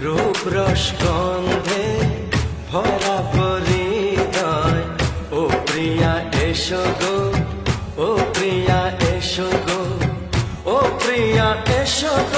রূপ রস গন্ধে ভরা হৃদয়। ও প্রিয়া এসো গো, ও প্রিয়া এসো গো, ও প্রিয়া এসো গো।